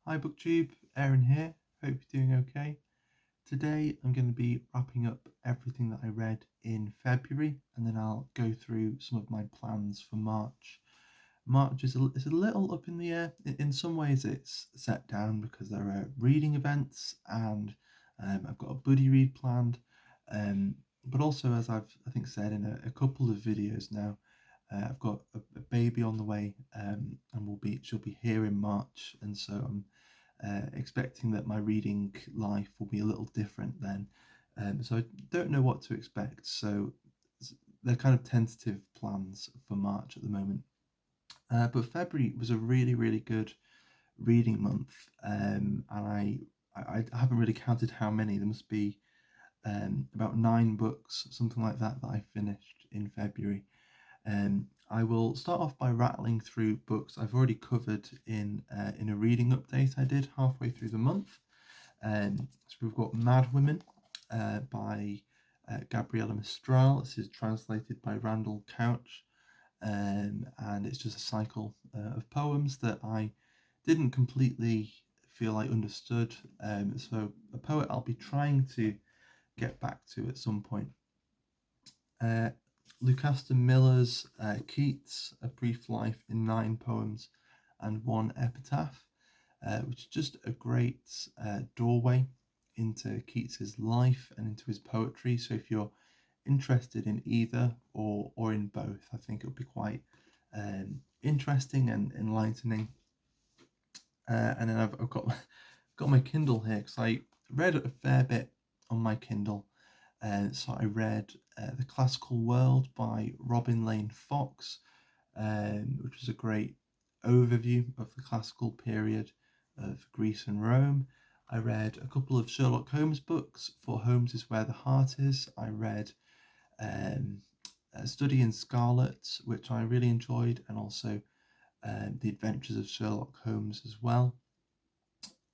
Hi booktube, Aaron here. Hope you're doing okay. Today I'm going to be wrapping up everything that I read in February, and then I'll go through some of my plans for March. March is a little up in the air. In some ways it's set down because there are reading events, and I've got a buddy read planned. But also, as I think said in a couple of videos now, I've got a baby on the way, and she'll be here in March, and so I'm expecting that my reading life will be a little different then. So I don't know what to expect. So they're kind of tentative plans for March at the moment. But February was a really good reading month, and I haven't really counted how many. There must be about 9 books, something like that I finished in February. I will start off by rattling through books I've already covered in a reading update I did halfway through the month. So we've got Mad Women by Gabriela Mistral. This is translated by Randall Couch, and it's just a cycle of poems that I didn't completely feel I understood. So a poet I'll be trying to get back to at some point. Lucasta Miller's Keats, A Brief Life in 9 Poems and 1 Epitaph, which is just a great doorway into Keats's life and into his poetry. So if you're interested in either or in both, I think it'll be quite interesting and enlightening. And then I've got my Kindle here because I read a fair bit on my Kindle. So I read The Classical World by Robin Lane Fox, which was a great overview of the classical period of Greece and Rome. I read a couple of Sherlock Holmes books. For Holmes is Where the Heart Is. I read A Study in Scarlet, which I really enjoyed, and also The Adventures of Sherlock Holmes as well.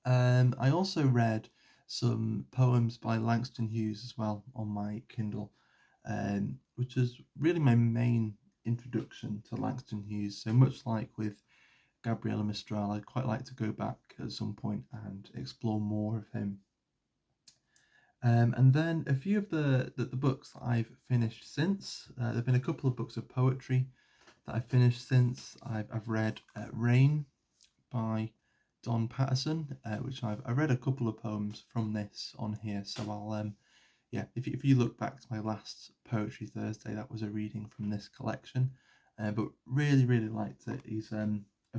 I also read some poems by Langston Hughes as well on my Kindle, which is really my main introduction to Langston Hughes. So much like with Gabriela Mistral, I'd quite like to go back at some point and explore more of him. And then a few of the books that I've finished since. There have been a couple of books of poetry that I've finished since. I've read Rain by Don Patterson, which I read a couple of poems from this on here. So I'll if you look back to my last Poetry Thursday, that was a reading from this collection. But really liked it. He's a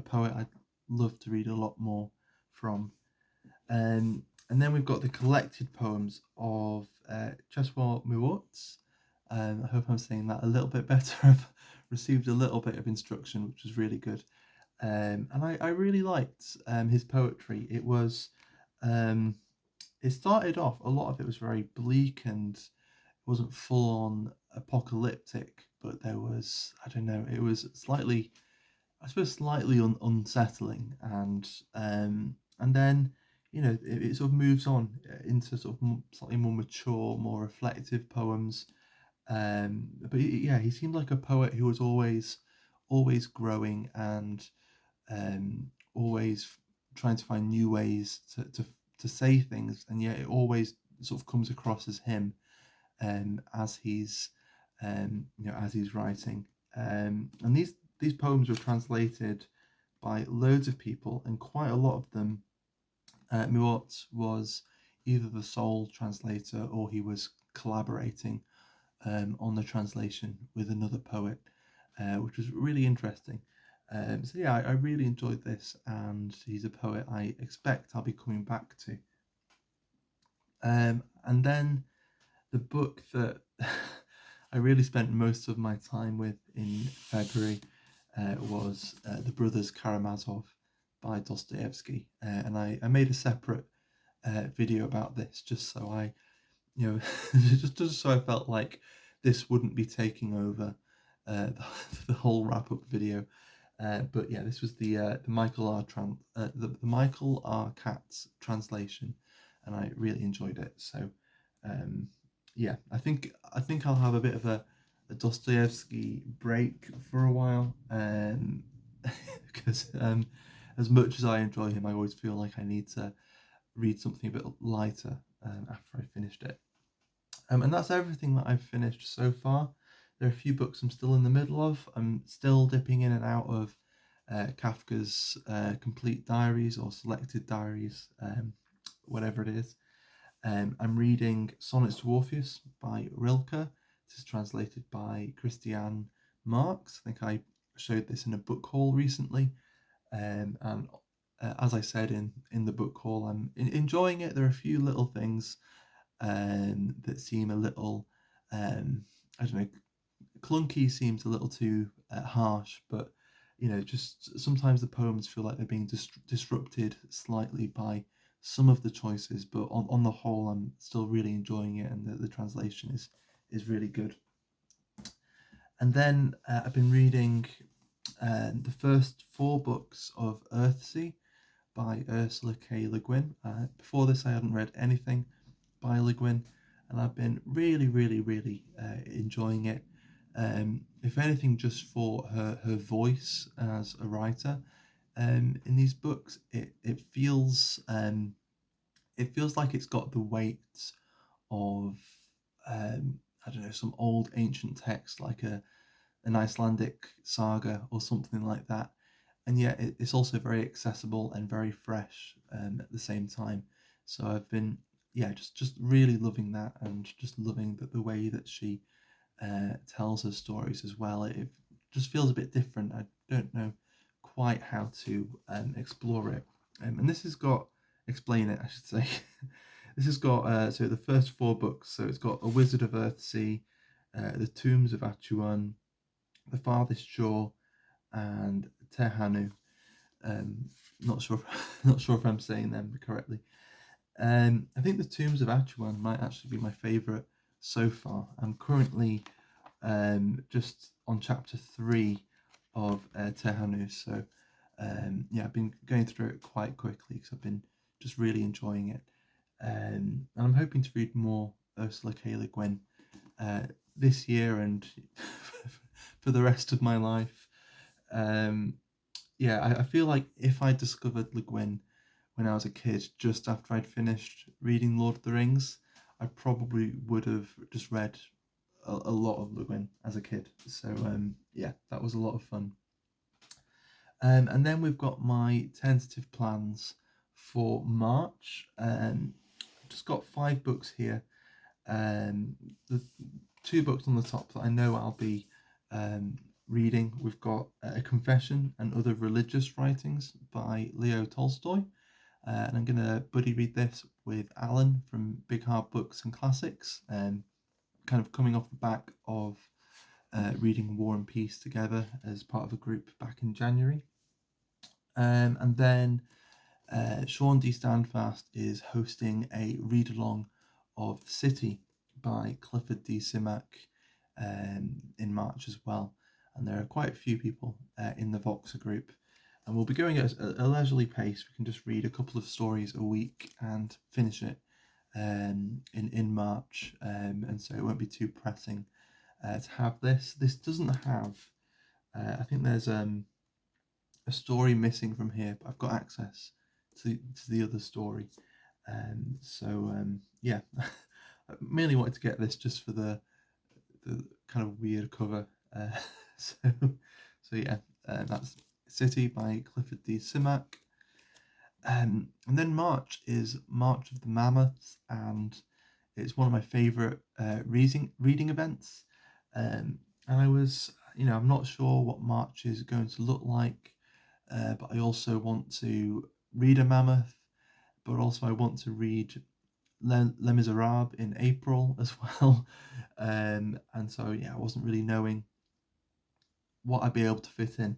poet I'd love to read a lot more from. And then we've got the collected poems of Cheswa Muots. I hope I'm saying that a little bit better. I've received a little bit of instruction, which was really good. And I really liked his poetry. It started off, a lot of it was very bleak and it wasn't full on apocalyptic, but there was, I don't know, it was slightly, I suppose, slightly unsettling, and then it sort of moves on into sort of slightly more mature, more reflective poems. But yeah, he seemed like a poet who was always growing and always trying to find new ways to say things, and yet it always sort of comes across as him as he's as he's writing. And these poems were translated by loads of people, and quite a lot of them, Muot was either the sole translator or he was collaborating on the translation with another poet, which was really interesting. So yeah, I really enjoyed this, and he's a poet I expect I'll be coming back to. And then the book that I really spent most of my time with in February was The Brothers Karamazov by Dostoevsky, and I made a separate video about this just so I, just so I felt like this wouldn't be taking over the whole wrap up video. But yeah, this was the Michael the Michael R. Katz translation, and I really enjoyed it. So yeah, I think I'll have a bit of a Dostoevsky break for a while, because as much as I enjoy him, I always feel like I need to read something a bit lighter after I finished it. And that's everything that I've finished so far. There are a few books I'm still in the middle of. I'm still dipping in and out of Kafka's complete diaries or selected diaries, whatever it is. I'm reading Sonnets to Orpheus by Rilke. This is translated by Christiane Marx. I think I showed this in a book haul recently. And as I said in the book haul, I'm enjoying it. There are a few little things that seem a little, I don't know, clunky seems a little too harsh, but just sometimes the poems feel like they're being disrupted slightly by some of the choices, but on the whole, I'm still really enjoying it, and the translation is really good. And then I've been reading the first 4 books of Earthsea by Ursula K. Le Guin. Before this, I hadn't read anything by Le Guin, and I've been really, really, really enjoying it. If anything, just for her voice as a writer in these books, it feels like it's got the weight of I don't know, some old ancient text like an Icelandic saga or something like that, and yet it's also very accessible and very fresh at the same time. So I've been just really loving that, and just loving the way that she tells her stories as well. It just feels a bit different. I don't know quite how to explore it. And this has got, explain it, I should say. This has got, so the first 4 books. So it's got A Wizard of Earthsea, The Tombs of Atuan, The Farthest Shore, and Tehanu. Not sure, not sure if I'm saying them correctly. I think The Tombs of Atuan might actually be my favourite so far. I'm currently just on chapter 3 of Tehanu, so I've been going through it quite quickly because I've been just really enjoying it, and I'm hoping to read more Ursula K. Le Guin this year and for the rest of my life. I feel like if I discovered Le Guin when I was a kid, just after I'd finished reading Lord of the Rings, I probably would have just read a lot of Le Guin as a kid. So that was a lot of fun. And then we've got my tentative plans for March. I've just got 5 books here. The 2 books on the top that I know I'll be reading. We've got A Confession and Other Religious Writings by Leo Tolstoy. And I'm going to buddy read this with Alan from Big Hard Books and Classics, kind of coming off the back of reading War and Peace together as part of a group back in January. And then Sean D. Standfast is hosting a read-along of The City by Clifford D. Simak in March as well. And there are quite a few people in the Voxer group. And we'll be going at a leisurely pace. We can just read a couple of stories a week and finish it in March. And so it won't be too pressing to have this. This doesn't have, I think there's a story missing from here, but I've got access to the other story. I mainly wanted to get this just for the kind of weird cover. That's City by Clifford D. Simak. And then March is March of the Mammoths, and it's one of my favourite reading events. And I was, I'm not sure what March is going to look like, but I also want to read a mammoth, but also I want to read Les Miserables in April as well. And so, I wasn't really knowing what I'd be able to fit in.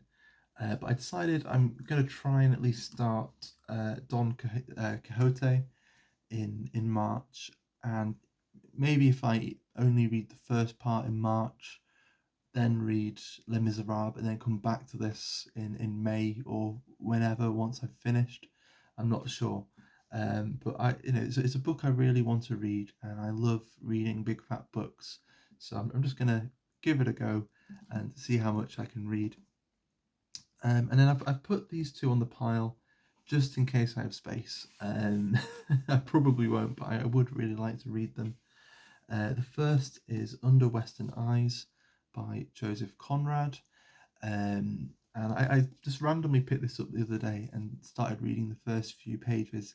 But I decided I'm going to try and at least start Don Quixote in March, and maybe if I only read the first part in March, then read Les Miserables, and then come back to this in May or whenever once I've finished. I'm not sure, but it's a book I really want to read, and I love reading big fat books. So I'm just gonna give it a go and see how much I can read. And then I've put these two on the pile just in case I have space. I probably won't, but I would really like to read them. The first is Under Western Eyes by Joseph Conrad. And I just randomly picked this up the other day and started reading the first few pages.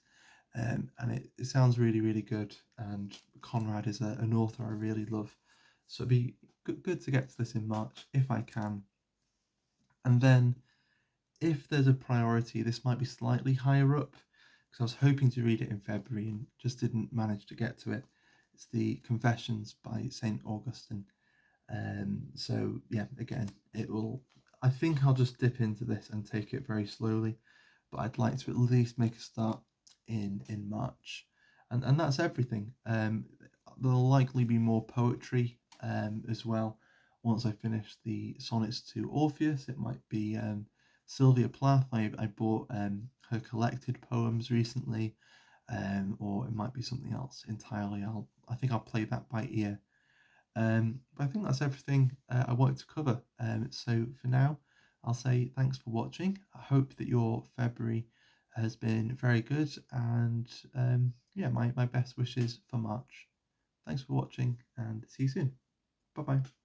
And it sounds really, really good. And Conrad is an author I really love. So it'd be good to get to this in March if I can. And then if there's a priority, this might be slightly higher up because I was hoping to read it in February and just didn't manage to get to it. It's the Confessions by St. Augustine. So yeah, again, it will. I think I'll just dip into this and take it very slowly, but I'd like to at least make a start in March, and that's everything. There'll likely be more poetry as well once I finish the sonnets to Orpheus. It might be Sylvia Plath. I bought her collected poems recently, or it might be something else entirely. I think I'll play that by ear. But I think that's everything I wanted to cover. So for now, I'll say thanks for watching. I hope that your February has been very good, and yeah, my best wishes for March. Thanks for watching, and see you soon. Bye bye.